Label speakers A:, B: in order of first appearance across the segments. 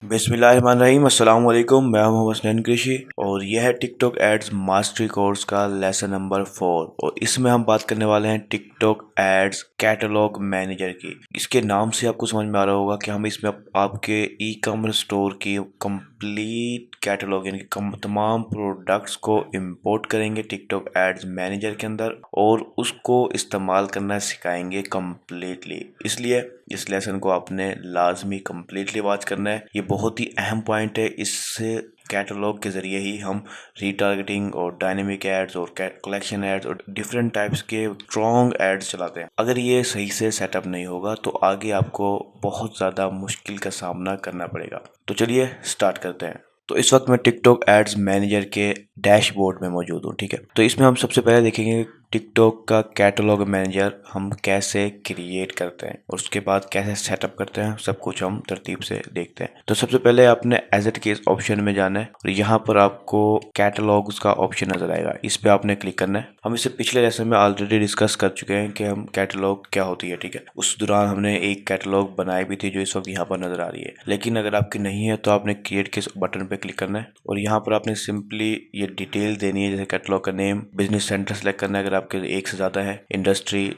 A: बिस्मिल्लाहिर्रहमानिर्रहीम अस्सलाम वालेकुम। मैं हूं हसनैन कृषि और यह है टिकटॉक एड्स मास्टरी कोर्स का लेसन नंबर 4 और इसमें हम बात करने वाले हैं टिकटॉक एड्स कैटलॉग मैनेजर की। इसके नाम से आपको समझ में आ रहा होगा कि हम इसमें आपके ई कॉमर्स स्टोर की कंप्लीट कैटलॉग यानी कि तमाम प्रोडक्ट्स को इंपोर्ट करेंगे टिकटॉक एड्स मैनेजर के अंदर और उसको इस्तेमाल करना सिखाएंगे कम्प्लीटली। इसलिए इस लेसन को आपने लाजमी कम्प्लीटली वॉच करना है। ये बहुत ही अहम पॉइंट है। इससे कैटलॉग के ज़रिए ही हम रीटारगेटिंग और डायनेमिक एड्स और कलेक्शन एड्स और डिफरेंट टाइप्स के स्ट्रॉन्ग एड्स चलाते हैं। अगर ये सही से सेटअप नहीं होगा तो आगे आपको बहुत ज़्यादा मुश्किल का सामना करना पड़ेगा। तो चलिए स्टार्ट करते हैं। तो इस वक्त मैं टिकटॉक एड्स मैनेजर के डैशबोर्ड में मौजूद हूँ। ठीक है, तो इसमें हम सबसे पहले देखेंगे टिकटॉक का कैटलॉग मैनेजर हम कैसे क्रिएट करते हैं और उसके बाद कैसे सेटअप करते हैं, सब कुछ हम तरतीब से देखते हैं। तो सबसे पहले आपने एज केस ऑप्शन में जाना है और यहाँ पर आपको कैटलॉग्स का ऑप्शन नजर आएगा, इस पे आपने क्लिक करना है। हम इसे पिछले लेसन में ऑलरेडी डिस्कस कर चुके हैं कि हम कैटलॉग क्या होती है। ठीक है, उस दौरान हमने एक कैटलॉग बनाई भी थी जो इस वक्त यहाँ पर नजर आ रही है। लेकिन अगर आपकी नहीं है तो आपने क्रिएट के बटन पे क्लिक करना है और यहाँ पर आपने सिंपली ये डिटेल देनी है, जैसे कैटलॉग का नेम, बिजनेस सेंटर सेलेक्ट करना है अगर आपके एक से ज़्यादा है, इंडस्ट्री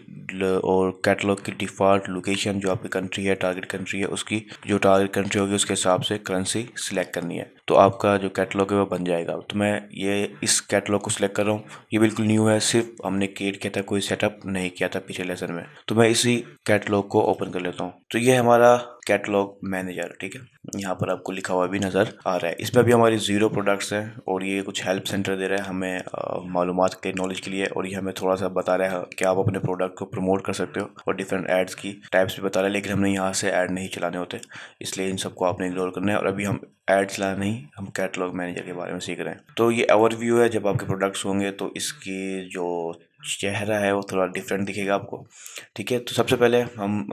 A: और कैटलॉग की डिफ़ॉल्ट लोकेशन जो आपकी कंट्री है, टारगेट कंट्री है, उसकी जो टारगेट कंट्री होगी उसके हिसाब से करेंसी सिलेक्ट करनी है। तो आपका जो कैटलॉग है वो बन जाएगा। तो मैं ये इस कैटलॉग को सिलेक्ट कर रहा हूँ। ये बिल्कुल न्यू है, सिर्फ हमने क्रिएट किया था, कोई सेटअप नहीं किया था पिछले लेसन में। तो मैं इसी कैटलॉग को ओपन कर लेता हूँ। तो ये हमारा कैटलॉग मैनेजर। ठीक है, यहाँ पर आपको लिखा हुआ भी नज़र आ रहा है। इसमें अभी हमारी 0 प्रोडक्ट्स हैं और ये कुछ हेल्प सेंटर दे रहा है हमें मालूमात के नॉलेज के लिए, और ये हमें थोड़ा सा बता रहा है कि आप अपने प्रोडक्ट को प्रमोट कर सकते हो और डिफरेंट एड्स की टाइप्स भी बता रहा है। लेकिन हमने यहाँ से ऐड नहीं चलाने होते, इसलिए इन सबको आपने इग्नोर करना है। और अभी हम ऐड चलाना नहीं, हम कैटलॉग मैनेजर के बारे में सीख रहे हैं। तो ये ओवरव्यू है। जब आपके प्रोडक्ट्स होंगे तो इसकी जो चेहरा है वो थोड़ा डिफरेंट दिखेगा आपको। ठीक है, तो सबसे पहले हम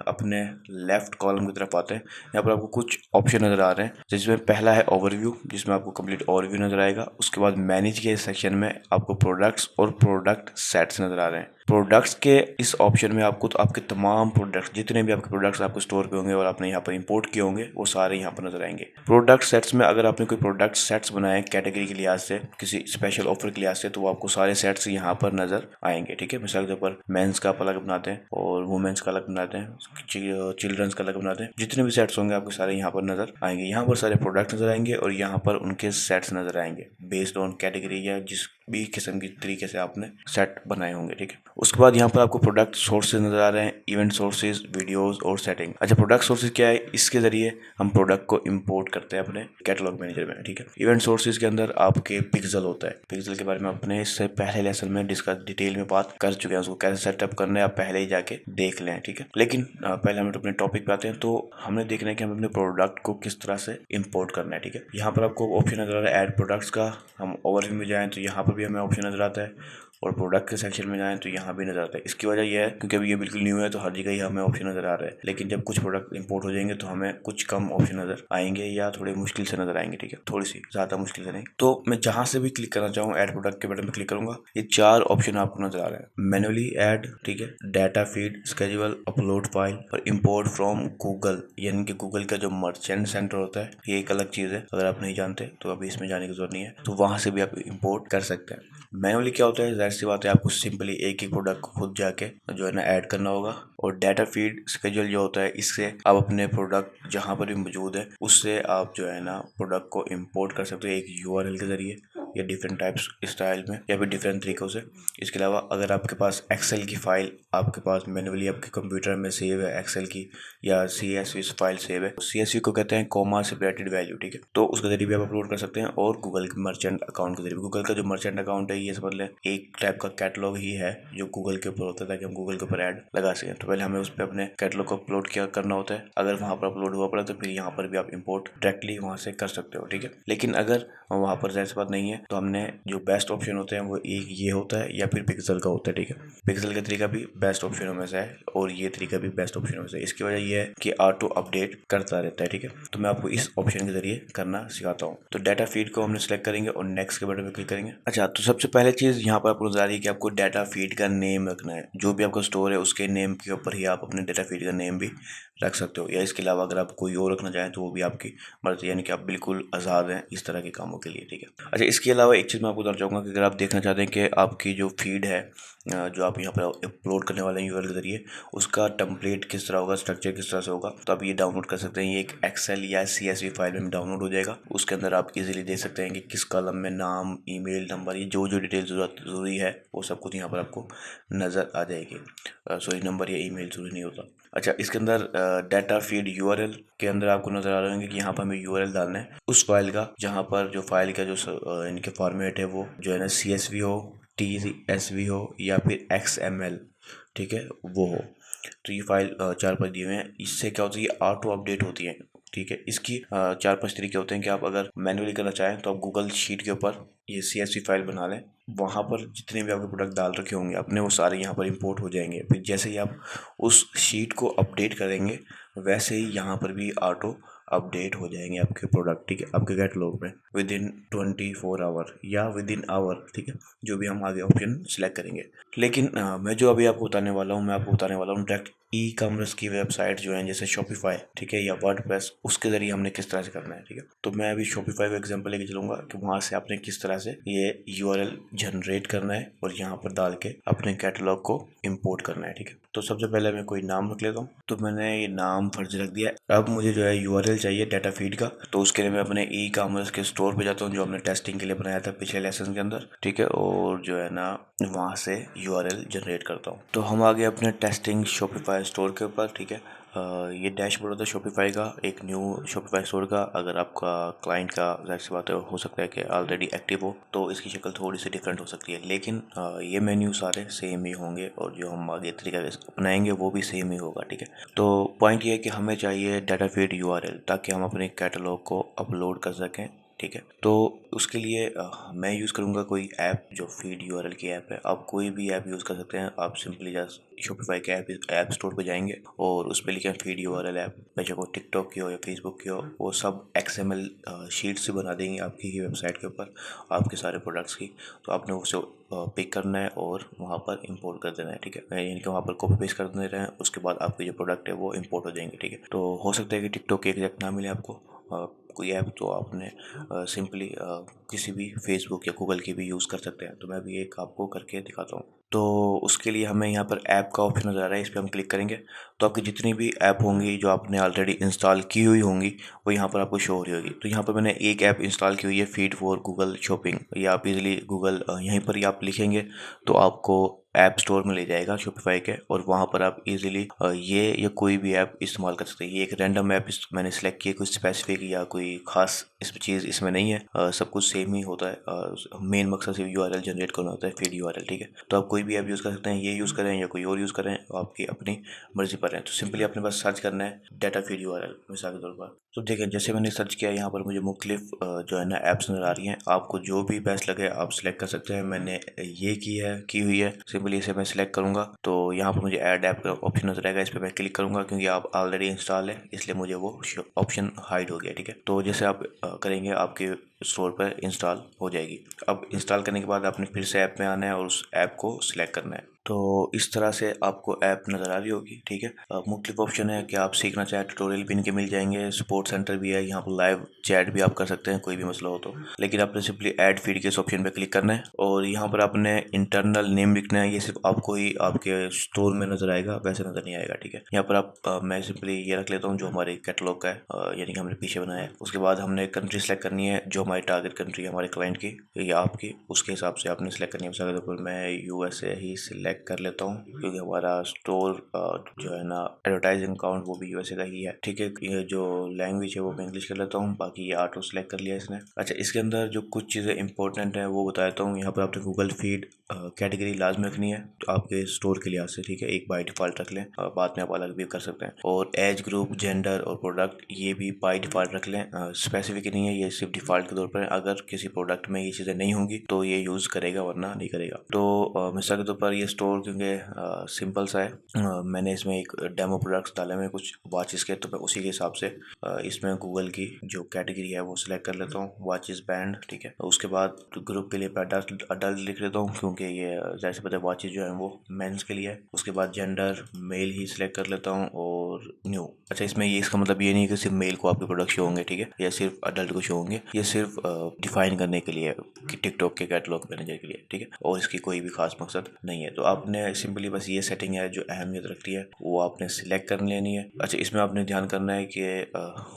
A: अपने लेफ्ट कॉलम की तरफ आते हैं। यहाँ पर आपको कुछ ऑप्शन नज़र आ रहे हैं, जिसमें पहला है ओवरव्यू, जिसमें आपको कंप्लीट ओवरव्यू नज़र आएगा। उसके बाद मैनेज के सेक्शन में आपको प्रोडक्ट्स और प्रोडक्ट सेट्स नज़र आ रहे हैं। प्रोडक्ट्स के इस ऑप्शन में आपको तो आपके तमाम प्रोडक्ट्स, जितने भी आपके प्रोडक्ट्स आपको स्टोर पे होंगे और आपने यहाँ पर इंपोर्ट किए होंगे, वो सारे यहाँ पर नजर आएंगे। प्रोडक्ट सेट्स में अगर आपने कोई प्रोडक्ट सेट्स बनाए कैटेगरी के लिहाज से, किसी स्पेशल ऑफर के लिहाज से, तो वो आपको सारे सेट्स यहाँ पर नजर आएंगे। ठीक है, मिसाल के तौर पर मेंस का अलग बनाते हैं और वुमेन्स का अलग बनाते हैं, चिल्ड्रंस का अलग बनाते हैं। जितने भी सेट्स होंगे आपके सारे यहाँ पर नजर आएंगे। यहाँ पर सारे प्रोडक्ट नजर आएंगे और यहाँ पर उनके सेट्स नजर आएंगे बेस्ड ऑन कैटेगरी या जिस भी किस्म की तरीके से आपने सेट बनाए होंगे। ठीक है, उसके बाद यहाँ पर आपको प्रोडक्ट सोर्सेज नजर आ रहे हैं, इवेंट सोर्सेज, वीडियोस और सेटिंग। अच्छा, प्रोडक्ट सोर्सेज क्या है? इसके जरिए हम प्रोडक्ट को इंपोर्ट करते हैं अपने कैटलॉग मैनेजर में। ठीक है, इवेंट सोर्सेज के अंदर आपके पिक्सल होता है। पिक्सल के बारे में अपने इससे पहले लेसन में डिस्कस डिटेल में बात कर चुके हैं, उसको कैसे सेटअप करना है आप पहले ही जाके देख लें। ठीक है, लेकिन पहले हम अपने टॉपिक पे आते हैं। तो हमने देखना है कि हम अपने प्रोडक्ट को किस तरह से इंपोर्ट करना है। ठीक है, यहाँ पर आपको ऑप्शन नजर आ रहा है ऐड प्रोडक्ट्स का। हम ओवरव्यू में जाएं तो यहाँ पर भी हमें ऑप्शन नजर आता है और प्रोडक्ट के सेक्शन में जाएं तो यहाँ भी नजर आता है। इसकी वजह यह है क्योंकि अभी ये बिल्कुल न्यू है तो हर जगह ही हमें ऑप्शन नजर आ रहा है। लेकिन जब कुछ प्रोडक्ट इंपोर्ट हो जाएंगे तो हमें कुछ कम ऑप्शन नजर आएंगे या थोड़े मुश्किल से नजर आएंगे। ठीक है, थोड़ी सी ज्यादा मुश्किल से नहीं। तो मैं जहां से भी क्लिक करना चाहूँ ऐड प्रोडक्ट के बटन पर क्लिक करूंगा, ये 4 ऑप्शन आपको नजर आ रहे हैं। मैनुअली ऐड, ठीक है, data feed, schedule, upload file और इम्पोर्ट फ्रॉम गूगल, यानी कि गूगल का जो मर्चेंट सेंटर होता है, ये एक अलग चीज है। अगर आप नहीं जानते तो अभी इसमें जाने की जरूरत नहीं है, तो वहां से भी आप इम्पोर्ट कर सकते हैं। मैनुअली क्या होता है, जाहिर सी बात है आपको सिंपली एक ही प्रोडक्ट को खुद जाके जो है ना ऐड करना होगा। और डाटा फीड स्केड्यूल जो होता है, इससे आप अपने प्रोडक्ट जहाँ पर भी मौजूद है उससे आप जो है ना प्रोडक्ट को इंपोर्ट कर सकते हो एक यूआरएल के जरिए या डिफरेंट टाइप्स स्टाइल में या फिर डिफरेंट तरीकों से। इसके अलावा अगर आपके पास एक्सेल की फाइल आपके पास मैनुअली आपके कंप्यूटर में सेव है एक्सेल की, या CSV फाइल सेव है, CSV को कहते हैं कॉमा सेपरेटेड वैल्यू। ठीक है, तो उसके जरिए भी आप अपलोड कर सकते हैं और गूगल के मर्चेंट अकाउंट के जरिए। गूगल का जो मर्चेंट अकाउंट है ये समझ लें एक टाइप का कैटलॉग ही है जो गूगल के ऊपर होता है, ताकि हम गूगल के ऊपर ऐड लगा सकें। तो पहले हमें उस पर अपने कैटलॉग को अपलोड क्या करना होता है। अगर वहाँ पर अपलोड हुआ पड़ा तो फिर यहाँ पर भी आप इंपोर्ट डायरेक्टली वहाँ से कर सकते हो। ठीक है, लेकिन अगर वहाँ पर जैसे बात नहीं है तो हमने जो बेस्ट ऑप्शन होते हैं वो एक ये होता है या फिर पिक्सल का होता है, ठीक है। पिक्सल का तरीका भी बेस्ट ऑप्शनों में से है और ये तरीका भी बेस्ट ऑप्शनों में से है। इसकी वजह ये है कि ऑटो अपडेट करता रहता है, ठीक है। तो मैं आपको इस ऑप्शन के जरिए करना सिखाता हूँ। तो डाटा फीड को हमने सेलेक्ट करेंगे और नेक्स्ट के बटन पर क्लिक करेंगे। अच्छा, तो सबसे पहले चीज़ यहाँ पर आपको नजर आ रही है कि आपको डाटा फीड का नेम रखना है। जो भी आपका स्टोर है उसके नेम के ऊपर ही आप अपने डाटा फीड का नेम भी रख सकते हो, या इसके अलावा अगर आप कोई और रखना चाहें तो वो भी आपकी मर्जी, यानी कि आप बिल्कुल आज़ाद हैं इस तरह के कामों के लिए, ठीक है। अच्छा, इसके अलावा एक चीज़ मैं आपको बताना चाहूँगा कि अगर आप देखना चाहते हैं कि आपकी जो फीड है जो आप यहाँ पर अपलोड करने वाले हैं यूआरएल के जरिए, उसका टेम्पलेट किस तरह होगा, स्ट्रक्चर किस तरह से होगा, तो आप ये डाउनलोड कर सकते हैं। ये एक एक्सेल या CSV फाइल में डाउनलोड हो जाएगा। उसके अंदर आप इजीली देख सकते हैं कि किस कॉलम में नाम, ईमेल नंबर, ये जो जो डिटेल ज़रूरी है वो सब कुछ यहाँ पर आपको नज़र आ जाएगी। सॉरी, नंबर या ईमेल ज़रूरी नहीं होता। अच्छा, इसके अंदर डाटा फीड यूआरएल के अंदर आपको नज़र आ रहे होंगे कि यहाँ पर हमें यूआरएल डालना है उस फाइल का जहाँ पर जो फाइल का जो इनके फॉर्मेट है वो जो है ना CSV हो, TSV हो या फिर XML, ठीक है, वो हो। तो ये फाइल 4-5 दिए हुए हैं। इससे क्या होता है, ये ऑटो अपडेट होती है, ठीक है। इसकी 4-5 तरीके होते हैं कि आप अगर मैन्युअली करना चाहें तो आप गूगल शीट के ऊपर ये CSV फाइल बना लें। वहाँ पर जितने भी आपके प्रोडक्ट डाल रखे होंगे अपने, वो सारे यहाँ पर इंपोर्ट हो जाएंगे। फिर जैसे ही आप उस शीट को अपडेट करेंगे वैसे ही यहाँ पर भी ऑटो अपडेट हो जाएंगे आपके प्रोडक्ट, ठीक है, आपके कैटलॉग में विद इन 24 आवर या विद इन आवर, ठीक है, जो भी हम आगे ऑप्शन सेलेक्ट करेंगे। लेकिन मैं जो अभी आपको बताने वाला हूँ, मैं आपको बताने वाला हूँ डायरेक्ट ई-कॉमर्स की वेबसाइट जो है जैसे शॉपिफाई, ठीक है, या वर्डप्रेस, उसके जरिए हमने किस तरह से करना है, ठीक है। तो मैं अभी शॉपिफाई का एग्जांपल लेके चलूंगा कि वहां से आपने किस तरह से ये यूआरएल जनरेट करना है और यहाँ पर डाल के अपने कैटलॉग को इंपोर्ट करना है, ठीक है। तो सबसे पहले मैं कोई नाम रख लेता हूँ। तो मैंने ये नाम फर्जी रख दिया है। अब मुझे जो है यूआरएल चाहिए डाटा फीड का, तो उसके लिए मैं अपने ई-कॉमर्स के स्टोर पे जाता हूँ जो हमने टेस्टिंग के लिए बनाया था पिछले लेसन के अंदर, ठीक है, और जो है ना वहाँ से यूआरएल जनरेट करता हूँ। तो हम आ गए अपने टेस्टिंग शॉपिफाई स्टोर के ऊपर, ठीक है। ये डैशबोर्ड होता है शॉपिफाई का, एक न्यू शॉपिफाई स्टोर का। अगर आपका क्लाइंट का जाहिर सी बात है हो सकता है कि ऑलरेडी एक्टिव हो तो इसकी शक्ल थोड़ी सी डिफरेंट हो सकती है, लेकिन ये मेन्यू सारे सेम ही होंगे और जो हम आगे तरीका अपनाएंगे वो भी सेम ही होगा, ठीक है। तो पॉइंट ये है कि हमें चाहिए डाटा फीड यूआरएल ताकि हम अपने कैटलॉग को अपलोड कर सकें, ठीक है। तो उसके लिए मैं यूज़ करूँगा कोई ऐप जो फीड यूआरएल की ऐप है। आप कोई भी ऐप यूज़ कर सकते हैं। आप सिंपली जस्ट शॉपिफाई के ऐप स्टोर पे जाएंगे और उस पर लिखें फीड यूआरएल ऐप, बेशक वो टिकटॉक की हो या फेसबुक की हो, वो सब XML शीट से बना देंगे आपकी ही वेबसाइट के ऊपर आपके सारे प्रोडक्ट्स की। तो आपने उसे पिक करना है और वहाँ पर इंपोर्ट कर देना है, ठीक है, यानी कि वहाँ पर कॉपी पेस्ट कर दे रहे हैं। उसके बाद आपके जो प्रोडक्ट है वो इंपोर्ट हो जाएंगे, ठीक है। तो हो सकता है कि टिकटॉक की एग्जैक्ट ना मिले आपको कोई ऐप, तो आपने सिंपली किसी भी फेसबुक या गूगल की भी यूज़ कर सकते हैं। तो मैं भी एक आपको करके दिखाता हूँ। तो उसके लिए हमें यहाँ पर ऐप का ऑप्शन नज़र आ रहा है, इस पर हम क्लिक करेंगे तो आपकी जितनी भी ऐप होंगी जो आपने ऑलरेडी इंस्टॉल की हुई होंगी वो यहाँ पर आपको शो हो रही होगी। तो यहाँ पर मैंने एक ऐप इंस्टॉल की हुई है फीड फॉर गूगल शॉपिंग, या आप इजीली गूगल यहीं पर ही आप लिखेंगे तो आपको ऐप स्टोर में ले जाएगा शॉपिफाई के, और वहाँ पर आप इजीली ये या कोई भी ऐप इस्तेमाल कर सकते हैं। ये एक रैंडम ऐप मैंने सेलेक्ट किया, कोई स्पेसिफिक या कोई खास चीज़ इसमें नहीं है। सब कुछ सेम ही होता है। मेन मकसद सिर्फ यूआरएल जनरेट करना होता है, फीड यूआरएल, ठीक है। तो आप कोई भी ऐप यूज़ कर सकते हैं, ये यूज़ करें या कोई और यूज़ करें, आपकी अपनी मर्जी पर है। तो सिंपली अपने पास सर्च करना है डाटा फीड यूआरएल मिसाल के तौर पर। तो देखें जैसे मैंने सर्च किया यहाँ पर मुझे मुख्तलिफ जो है ना ऐप्स नज़र आ रही हैं। आपको जो भी बेस्ट लगे आप सिलेक्ट कर सकते हैं। मैंने ये की हुई है, सिंपली इसे मैं सिलेक्ट करूँगा तो यहाँ पर मुझे ऐड ऐप का ऑप्शन नजर आएगा। इस पर मैं क्लिक करूँगा क्योंकि आप ऑलरेडी इंस्टॉल है इसलिए मुझे वो ऑप्शन हाइड हो गया, ठीक है। तो जैसे आप करेंगे आपके स्टोर पर इंस्टॉल हो जाएगी। अब इंस्टॉल करने के बाद आपने फिर से ऐप में आना है और उस ऐप को सिलेक्ट करना है। तो इस तरह से आपको ऐप नज़र आ रही होगी, ठीक है। मुख्तलिफ ऑप्शन है कि आप सीखना चाहें ट्यूटोरियल भी इनके मिल जाएंगे, सपोर्ट सेंटर भी है, यहाँ पर लाइव चैट भी आप कर सकते हैं कोई भी मसला हो तो। लेकिन आपने सिंपली ऐड फीड के इस ऑप्शन पे क्लिक करना है और यहाँ पर आपने इंटरनल नेम लिखना है। ये सिर्फ आपको ही आपके स्टोर में नजर आएगा, वैसे नजर नहीं आएगा, ठीक है। यहाँ पर आप मैं सिंपली ये रख लेता हूँ जो हमारे कैटलॉग का है, यानी कि हमने पीछे बनाया है। उसके बाद हमने कंट्री सेलेक्ट करनी है जो हमारी टारगेट कंट्री है हमारे क्लाइंट की या आपकी, उसके हिसाब से आपने सेलेक्ट करनी है। मैं USA ही सिलेक्ट सेलेक्ट कर लेता हूँ क्योंकि हमारा स्टोर जो है ना एडवर्टाइजिंग अकाउंट वो भी यूएसए का ही है। ठीक है, ये जो लैंग्वेज है वो मैं इंग्लिश कर लेता हूँ, बाकी ये ऑटो सेलेक्ट कर लिया इसने। अच्छा, इसके अंदर जो कुछ चीज़ें इंपॉर्टेंट है वो बता देता हूँ। यहाँ पर आपने गूगल फीड कैटेगरी लाजमी रखनी है तो आपके स्टोर के लिहाज से। ठीक है, एक बाय डिफॉल्ट रख लें, बाद में आप अलग भी कर सकते हैं। और एज ग्रुप, जेंडर और प्रोडक्ट ये भी बाय डिफॉल्ट रख लें, स्पेसिफिक नहीं है, ये सिर्फ डिफॉल्ट के तौर पर है। अगर किसी प्रोडक्ट में ये चीज़ें नहीं होंगी तो ये यूज़ करेगा, वरना नहीं करेगा। तो मिसाल के तौर पर ये स्टोर क्योंकि सिंपल सा है, मैंने इसमें एक डेमो प्रोडक्ट्स डाले हुए कुछ वॉचेस के, तो मैं उसी के हिसाब से इसमें गूगल की जो कैटेगरी है वो सिलेक्ट कर लेता हूँ, वॉचेस बैंड। ठीक है, उसके बाद ग्रुप के लिए अडल्ट लिख लेता हूँ क्योंकि ये जैसे पता है वॉचेस जो है वो मेंस के लिए है। उसके बाद जेंडर मेल ही सिलेक्ट कर लेता हूँ और न्यू। अच्छा, इसमें ये इसका मतलब ये नहीं कि सिर्फ मेल को आपके प्रोडक्ट शो होंगे, ठीक है, या सिर्फ अडल्ट को शो होंगे, ये सिर्फ डिफाइन करने के लिए कि टिकटॉक के कैटलॉग मैनेजर के लिए। ठीक है, और इसकी कोई भी खास मकसद नहीं है। तो आपने सिंपली बस ये सेटिंग है जो अहमियत रखती है वो आपने सिलेक्ट कर लेनी है। अच्छा, इसमें आपने ध्यान करना है कि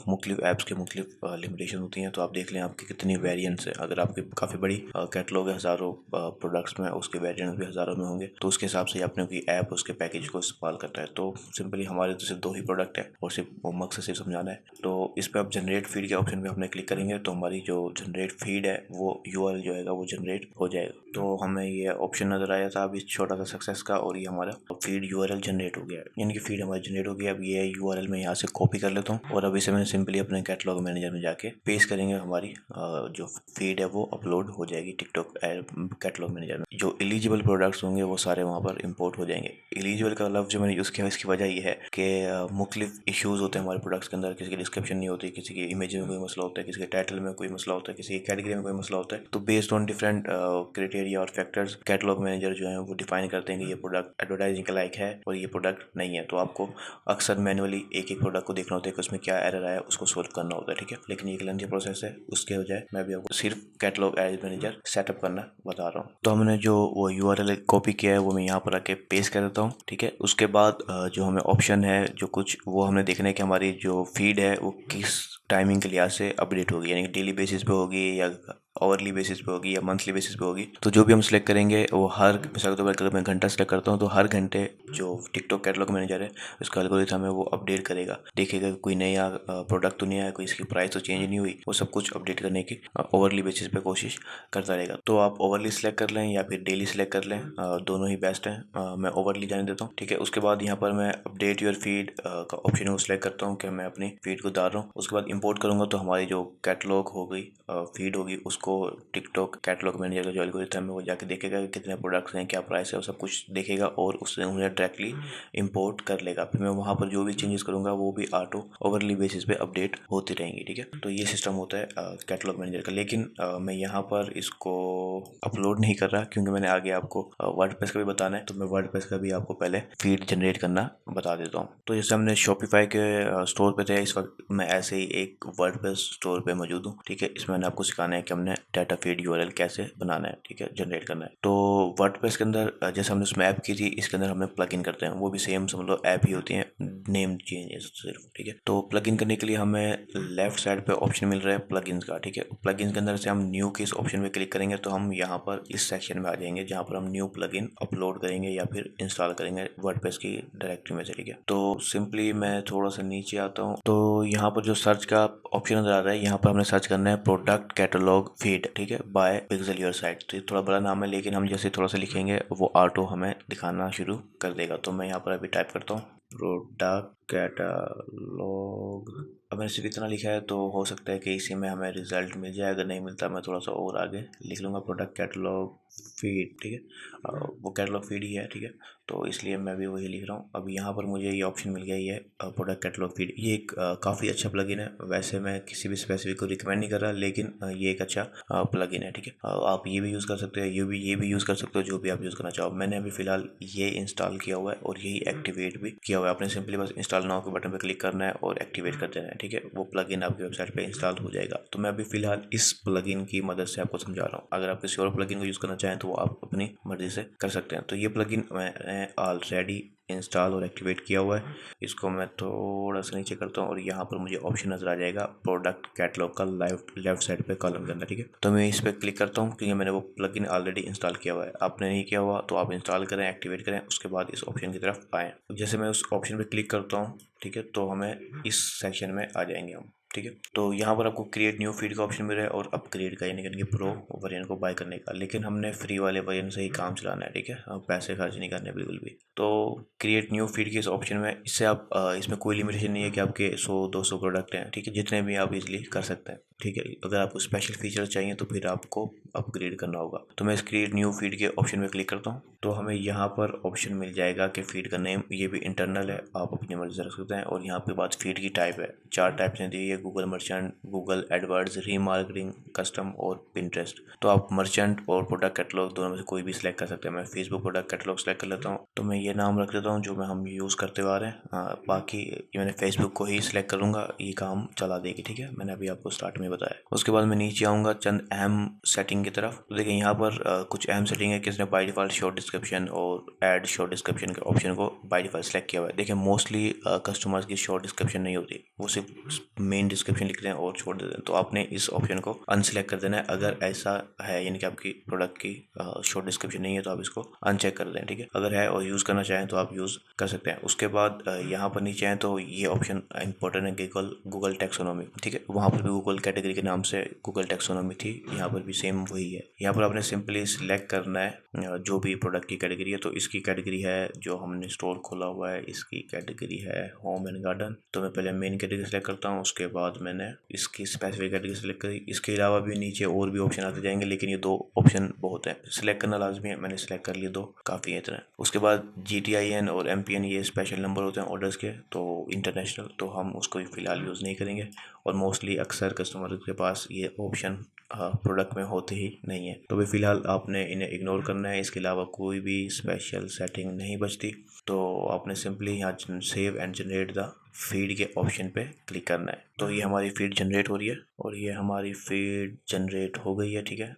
A: मुख्तलिफ ऐप्स के मुख्तलिफ लिमिटेशन होती हैं, तो आप देख लें आपकी कितनी वेरिएंट्स है। अगर आपकी काफ़ी बड़ी कैटलॉग है, हज़ारों प्रोडक्ट्स में, उसके वेरिएंट्स भी हज़ारों में होंगे, तो उसके हिसाब से आपने कोई ऐप उसके पैकेज को इस्तेमाल करता है। तो सिंपली हमारे तो सिर्फ 2 ही प्रोडक्ट है और सिर्फ वो मकसद सिर्फ समझाना है। तो इस पर आप जनरेट फीड के ऑप्शन पे आपने क्लिक करेंगे तो हमारी जो जनरेट फीड है वो यूआरएल जो है वो जनरेट हो जाएगा। तो हमें ये ऑप्शन नज़र आया था अभी छोटा सा सक्सेस का, और ये हमारा फीड यूआरएल जनरेट हो गया है, यानी कि फीड हमारी जनरेट हो गया। अब ये यूआरएल मैं यहाँ से कॉपी कर लेता हूँ और अब इसे मैं सिंपली अपने कैटलॉग मैनेजर में जाके पेस्ट करेंगे, हमारी जो फीड है वो अपलोड हो जाएगी टिकटॉक कैटलॉग मैनेजर में। जो एलिजिबल प्रोडक्ट्स होंगे वो सारे वहाँ पर इंपोर्ट हो जाएंगे। एलिजिबल का लफ्ज़ जो मैंने यूज़ किया इसकी वजह ये है कि मुख्तलिफ इश्यूज़ होते हैं हमारे प्रोडक्ट्स के अंदर। किसी की डिस्क्रिप्शन नहीं होती, किसी की इमेज में कोई मसला होता है, किसी के टाइटल में कोई मसला होता है, किसी की कैटेगरी में कोई मसला होता है। तो बेस्ड ऑन डिफरेंट क्राइटेरिया और फैक्टर्स कैटलॉग मैनेजर जो है वो डिफाइन करते हैं कि ये प्रोडक्ट एडवर्टाइजिंग के लायक है और ये प्रोडक्ट नहीं है। तो आपको अक्सर मैनुअली एक एक प्रोडक्ट को देखना होता है कि उसमें क्या एरर आया, उसको सोल्व करना होता है। ठीक है, लेकिन एक लेंथी प्रोसेस है, उसके बजाय मैं भी आपको सिर्फ कैटलॉग एज मैनेजर सेटअप करना बता रहा हूँ। तो हमने जो वो यूआरएल कॉपी किया है वो मैं यहाँ पर आके पेस्ट कर देता हूँ। ठीक है, उसके बाद जो हमें ऑप्शन है जो कुछ वो हमने देखना है कि हमारी जो फीड है वो किस टाइमिंग के लिहाज से अपडेट होगी, यानी कि डेली बेसिस पे होगी या आवरली बेसिस पे होगी या मंथली बेसिस पे होगी। तो जो भी हम सिलेक्ट करेंगे वो हर, मिसाल के तौर पर अगर मैं घंटा सेलेक्ट करता हूँ तो हर घंटे जो टिकटॉक कैटलॉग मैनेजर है उसका एल्गोरिथम है वो अपडेट करेगा, देखेगा कोई नया प्रोडक्ट तो नहीं आया, कोई इसकी प्राइस तो चेंज नहीं हुई, वो सब कुछ अपडेट करने की ओवरली बेसिस पे कोशिश करता रहेगा। तो आप ओवरली सेलेक्ट कर लें या फिर डेली सेलेक्ट कर लें, दोनों ही बेस्ट हैं। मैं ओवरली जाने देता हूँ। ठीक है, उसके बाद यहाँ पर मैं अपडेट योर फीड का ऑप्शन को सिलेक्ट करता हूँ कि मैं अपनी फीड को डाल रहा हूँ। उसके बाद इंपोर्ट करूँगा तो हमारी जो कैटलॉग हो गई फीड होगी उसको टिकटॉक कैटलॉग मैनेजर का जो एल्गोरिथम है वो जाके देखेगा कि कितने प्रोडक्ट्स हैं, क्या प्राइस है, वो सब कुछ देखेगा और उससे उन्हें डायरेक्टली इंपोर्ट कर लेगा। फिर मैं वहाँ पर जो भी चेंजेस करूँगा वो भी ऑटो ओवरली बेसिस पे अपडेट होती रहेंगी। ठीक है, तो ये सिस्टम होता है कैटलॉग मैनेजर का। लेकिन मैं यहाँ पर इसको अपलोड नहीं कर रहा क्योंकि मैंने आगे आपको वर्डप्रेस का भी बताना है, तो मैं वर्डप्रेस का भी आपको पहले फीड जनरेट करना बता देता हूँ। तो जैसे हमने शॉपिफाई के स्टोर पे थे, इस वक्त मैं ऐसे ही एक वर्डप्रेस स्टोर पे मौजूद हूँ। ठीक है, इसमें मैंने आपको सिखाना है कि हमने डाटा फीड यूआरएल कैसे बनाना है, ठीक है, जनरेट करना है। तो वर्डप्रेस के अंदर जैसे हमने उसमें ऐप की थी, इसके अंदर हमें प्लग इन करते हैं, वो भी सेम समझ लो ऐप ही होती है, नेम चेंज है सिर्फ। ठीक है, तो प्लग इन करने के लिए हमें लेफ्ट साइड पे ऑप्शन मिल रहा है प्लग का। ठीक है, प्लग के अंदर से हम न्यू के इस ऑप्शन पे क्लिक करेंगे तो हम यहाँ पर इस सेक्शन में आ जाएंगे जहाँ पर हम न्यू प्लग अपलोड करेंगे या फिर इंस्टॉल करेंगे वर्डप्रेस की डायरेक्टरी में से। ठीक है, तो सिंपली मैं थोड़ा सा नीचे आता हूँ तो यहाँ पर जो सर्च का ऑप्शन नजर आ रहा है, यहाँ पर हमने सर्च करना है प्रोडक्ट कैटलॉग फीड। ठीक है, बाय पिक्सल योर साइट। तो ये थोड़ा बड़ा नाम है लेकिन हम जैसे थोड़ा सा लिखेंगे वो ऑटो हमें दिखाना शुरू कर देगा। तो मैं यहाँ पर अभी टाइप करता हूँ प्रोडक्ट कैटलॉग। अब मैंने सिर्फ इतना लिखा है तो हो सकता है कि इसी में हमें रिजल्ट मिल जाए, अगर नहीं मिलता मैं थोड़ा सा और आगे लिख लूँगा प्रोडक्ट कैटलॉग फीड। ठीक है, वो कैटलॉग फीड ही है। ठीक है, तो इसलिए मैं भी वही लिख रहा हूँ। अब यहाँ पर मुझे ये ऑप्शन मिल गया, ये प्रोडक्ट कैटलॉग फीड। ये एक काफ़ी अच्छा प्लगइन है, वैसे मैं किसी भी स्पेसिफिक को रिकमेंड नहीं कर रहा लेकिन ये एक अच्छा प्लगइन है। ठीक है, आप ये भी यूज़ कर सकते हो, ये भी यूज़ कर सकते हो, जो भी आप यूज़ करना चाहो। मैंने अभी फ़िलहाल ये इंस्टॉल किया हुआ है और यही एक्टिवेट भी किया हुआ है। आपने सिंपली बस इंस्टॉल नाउ के बटन पर क्लिक करना है और एक्टिवेट कर देना है। ठीक है, वो प्लगइन आपकी वेबसाइट पे इंस्टॉल हो जाएगा। तो मैं अभी फ़िलहाल इस प्लगइन की मदद से आपको समझा रहा हूँ, अगर आप किसी और प्लगइन को यूज़ करना चाहें तो वो आप अपनी मर्ज़ी से कर सकते हैं। तो ये प्लगइन मैंने ऑलरेडी इंस्टॉल और एक्टिवेट किया हुआ है। इसको मैं थोड़ा सा नीचे करता हूँ और यहाँ पर मुझे ऑप्शन नज़र आ जाएगा प्रोडक्ट कैटलॉग का लेफ्ट साइड पे कॉलम के अंदर, ठीक है। तो मैं इस पर क्लिक करता हूँ क्योंकि मैंने वो प्लगइन ऑलरेडी इंस्टॉल किया हुआ है। आपने नहीं किया हुआ तो आप इंस्टॉल करें, एक्टिवेट करें, उसके बाद इस ऑप्शन की तरफ आएँ। जैसे मैं उस ऑप्शन पर क्लिक करता हूँ, ठीक है, तो हमें इस सेक्शन में आ जाएंगे हम, ठीक है। तो यहाँ पर आपको क्रिएट न्यू फीड का ऑप्शन मिल रहा है और अपग्रेड का, यानी कि प्रो वर्जन को बाय करने का, लेकिन हमने फ्री वाले वर्जन से ही काम चलाना है, ठीक है। हम पैसे खर्च नहीं करने बिल्कुल भी। तो क्रिएट न्यू फीड के इस ऑप्शन में, इससे आप इसमें कोई लिमिटेशन नहीं है कि आपके 100-200 प्रोडक्ट हैं, ठीक है, जितने भी आप इजीली कर सकते हैं, ठीक है। अगर आपको स्पेशल फीचर चाहिए तो फिर आपको अपग्रेड करना होगा। तो मैं इस क्रिएट न्यू फीड के ऑप्शन में क्लिक करता हूँ, तो हमें यहाँ पर ऑप्शन मिल जाएगा कि फीड का नेम, ये भी इंटरनल है, आप अपनी मर्जी से रख सकते हैं। और यहाँ पे बात फीड की टाइप है, 4 टाइप्स हैं दी है, Google merchant, Google AdWords, remarketing, custom और पिंटरेस्ट। तो आप मर्चेंट और प्रोडक्ट कैटलॉग दोनों में से कोई भी सिलेक्ट कर सकते हैं। मैं फेसबुक प्रोडक्ट कैटलॉग सेलेक्ट कर लेता हूँ, तो मैं ये नाम रख देता हूँ जो मैं हम यूज़ करते हुए आ रहे हैं। बाकी ये मैंने फेसबुक को ही सिलेक्ट करूँगा, ये काम चला देगी, ठीक है। मैंने अभी आपको स्टार्ट में बताया। उसके बाद मैं नीचे आऊँगा चंद अहम सेटिंग की तरफ। तो देखिए यहाँ पर कुछ अहम सेटिंग है कि इसने बाय डिफ़ॉल्ट शॉर्ट डिस्क्रिप्शन और ऐड शॉर्ट डिस्क्रिप्शन के ऑप्शन को बाय डिफ़ॉल्ट सेलेक्ट किया हुआ है। देखिए मोस्टली कस्टमर्स की शॉर्ट डिस्क्रिप्शन नहीं होती, वो सिर्फ मेन डिस्क्रिप्शन लिखते हैं और छोड़ देते हैं। तो आपने इस ऑप्शन को अनसेलेक्ट कर देना है। अगर ऐसा है, यानी कि आपकी प्रोडक्ट की शॉर्ट डिस्क्रिप्शन नहीं है, तो आप इसको अनचेक कर दें, ठीक है। अगर है और यूज़ करना चाहें तो आप यूज़ कर सकते हैं। उसके बाद यहाँ पर नीचे आएँ तो ये ऑप्शन इंपॉर्टेंट है, गूगल टैक्सोनॉमी, ठीक है। वहाँ पर भी गूगल कैटेगरी के नाम से गूगल टैक्सोनॉमी थी, यहाँ पर भी सेम वही है। यहाँ पर आपने सिंपली सिलेक्ट करना है जो भी प्रोडक्ट की कैटेगरी है। तो इसकी कैटेगरी है, जो हमने स्टोर खोला हुआ है, इसकी कैटेगरी है होम एंड गार्डन। तो मैं पहले मेन कैटेगरी सेलेक्ट करता हूँ, उसके बाद मैंने इसकी स्पेसिफिक कैटेगरी सेलेक्ट करी। इसके अलावा भी नीचे और भी ऑप्शन आते जाएंगे, लेकिन ये 2 ऑप्शन बहुत है, सिलेक्ट करना लाजमी है। मैंने सिलेक्ट कर लिए 2, काफ़ी है इतना। उसके बाद GTIN और MPN, ये स्पेशल नंबर होते हैं ऑर्डर्स के, तो इंटरनेशनल, तो हम उसको फ़िलहाल यूज़ नहीं करेंगे। और मोस्टली अक्सर कस्टमर के पास ये ऑप्शन प्रोडक्ट में होते ही नहीं है, तो भी फ़िलहाल आपने इन्हें इग्नोर करना है। इसके अलावा कोई भी स्पेशल सेटिंग नहीं बचती, तो आपने सिंपली यहाँ save and generate the feed के ऑप्शन पे क्लिक करना है। तो ये हमारी फीड जनरेट हो रही है और ये हमारी फीड जनरेट हो गई है, ठीक है।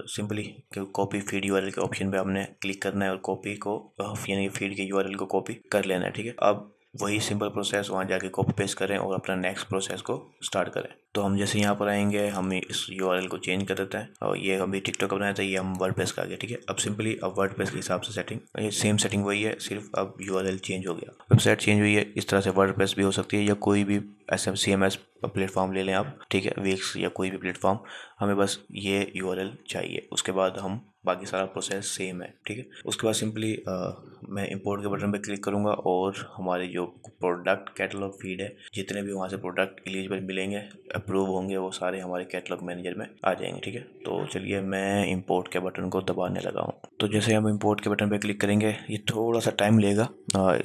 A: सिंपली कॉपी फीड URL के ऑप्शन पे आपने क्लिक करना है और कॉपी को, यानी फीड के URL को कॉपी कर लेना है, ठीक है। अब वही सिंपल प्रोसेस वहाँ जाके कॉपी पेस्ट करें और अपना नेक्स्ट प्रोसेस को स्टार्ट करें। तो हम जैसे यहाँ पर आएंगे, हम इस URL को चेंज कर देते हैं, और ये हम भी टिकटॉक का बनाया था, ये हम वर्डप्रेस का आ गया, ठीक है। अब सिंपली अब वर्डप्रेस के हिसाब से सेटिंग, ये सेम सेटिंग वही है, सिर्फ अब URL चेंज हो गया, वेबसाइट चेंज हुई है। इस तरह से वर्डप्रेस भी हो सकती है, या कोई भी CMS प्लेटफॉर्म ले लें आप, ठीक है, विक्स या कोई भी प्लेटफॉर्म। हमें बस ये URL चाहिए, उसके बाद हम बाकी सारा प्रोसेस सेम है, ठीक है। उसके बाद सिंपली मैं इंपोर्ट के बटन पे क्लिक करूँगा और हमारे जो प्रोडक्ट कैटलॉग फीड है, जितने भी वहाँ से प्रोडक्ट एलिजिबल मिलेंगे, अप्रूव होंगे, वो सारे हमारे कैटलॉग मैनेजर में आ जाएंगे, ठीक है। तो चलिए मैं इंपोर्ट के बटन को दबाने लगा हूँ। तो जैसे हम इंपोर्ट के बटन पे क्लिक करेंगे, ये थोड़ा सा टाइम लेगा,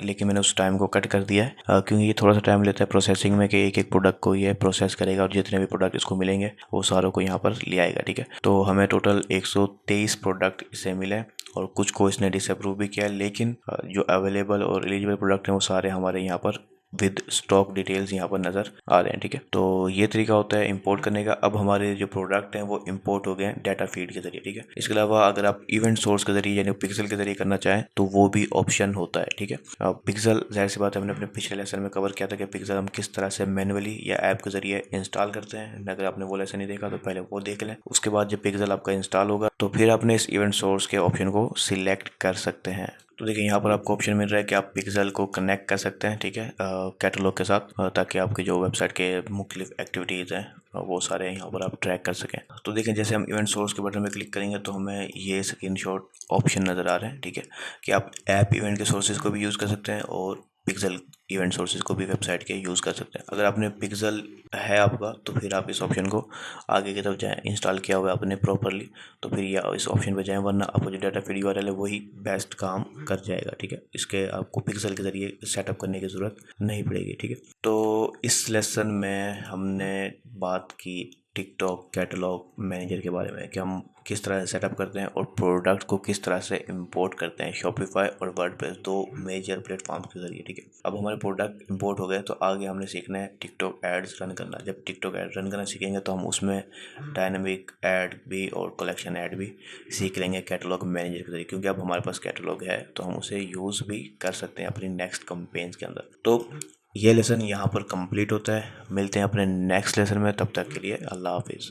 A: लेकिन मैंने उस टाइम को कट कर दिया है, क्योंकि ये थोड़ा सा टाइम लेता है प्रोसेसिंग में, कि एक एक प्रोडक्ट को ये प्रोसेस करेगा और जितने भी प्रोडक्ट इसको मिलेंगे वो सारों को यहाँ पर ले आएगा, ठीक है। तो हमें टोटल 123 प्रोडक्ट इसे मिले और कुछ को इसने डिसअप्रूव भी किया, लेकिन जो अवेलेबल और एलिजिबल प्रोडक्ट हैं वो सारे हमारे यहाँ पर विद स्टॉक डिटेल्स यहाँ पर नज़र आ रहे हैं, ठीक है। तो ये तरीका होता है इंपोर्ट करने का। अब हमारे जो प्रोडक्ट हैं वो इंपोर्ट हो गए हैं डाटा फीड के जरिए, ठीक है। इसके अलावा अगर आप इवेंट सोर्स के जरिए यानी पिक्सल के जरिए करना चाहें तो वो भी ऑप्शन होता है, ठीक है। पिक्सल, जाहिर सी बात है, हमने अपने पिछले लेसन में कवर किया था कि पिक्सल हम किस तरह से मैनुअली या ऐप के जरिए इंस्टॉल करते हैं। अगर आपने वो लेसन नहीं देखा तो पहले वो देख लें। उसके बाद जब पिक्सल आपका इंस्टॉल होगा तो फिर आपने इस इवेंट सोर्स के ऑप्शन को सिलेक्ट कर सकते हैं। तो देखिए यहाँ पर आपको ऑप्शन मिल रहा है कि आप पिक्सल को कनेक्ट कर सकते हैं, ठीक है, कैटलॉग के साथ, ताकि आपकी जो वेबसाइट के मुख्तलिफ एक्टिविटीज़ हैं वो सारे यहाँ पर आप ट्रैक कर सकें। तो देखिए जैसे हम इवेंट सोर्स के बटन में क्लिक करेंगे तो हमें ये स्क्रीनशॉट ऑप्शन नज़र आ रहे हैं, ठीक है, कि आप ऐप इवेंट के सोर्सेज को भी यूज़ कर सकते हैं और पिक्सल इवेंट सोर्सेज को भी वेबसाइट के यूज़ कर सकते हैं। अगर आपने पिक्सल है आपका तो फिर आप इस ऑप्शन को आगे की तरफ जाएँ, इंस्टॉल किया हुआ है आपने प्रॉपरली, तो फिर या इस ऑप्शन पे जाएं, वरना आपको जो डाटा फीड URL है वही बेस्ट काम कर जाएगा, ठीक है। इसके आपको पिक्सल के ज़रिए सेटअप करने की ज़रूरत नहीं पड़ेगी, ठीक है। तो इस लेसन में हमने बात की टिकटॉक कैटलॉग मैनेजर के बारे में कि हम किस तरह से सेटअप करते हैं और प्रोडक्ट को किस तरह से इंपोर्ट करते हैं शॉपिफाई और वर्डप्रेस, दो मेजर प्लेटफॉर्म के जरिए। ठीक है, अब हमारे प्रोडक्ट इंपोर्ट हो गए तो आगे हमने सीखना है टिकटॉक एड्स रन करना। जब टिकटॉक एड रन करना सीखेंगे तो हम उसमें डायनेमिक ऐड भी और कलेक्शन ऐड भी सीख लेंगे कैटलॉग मैनेजर के जरिए, क्योंकि अब हमारे पास कैटलॉग है तो हम उसे यूज़ भी कर सकते हैं अपनी नेक्स्ट कैंपेन्स के अंदर। तो ये लेसन यहाँ पर कंप्लीट होता है। मिलते हैं अपने नेक्स्ट लेसन में, तब तक के लिए अल्लाह हाफिज़।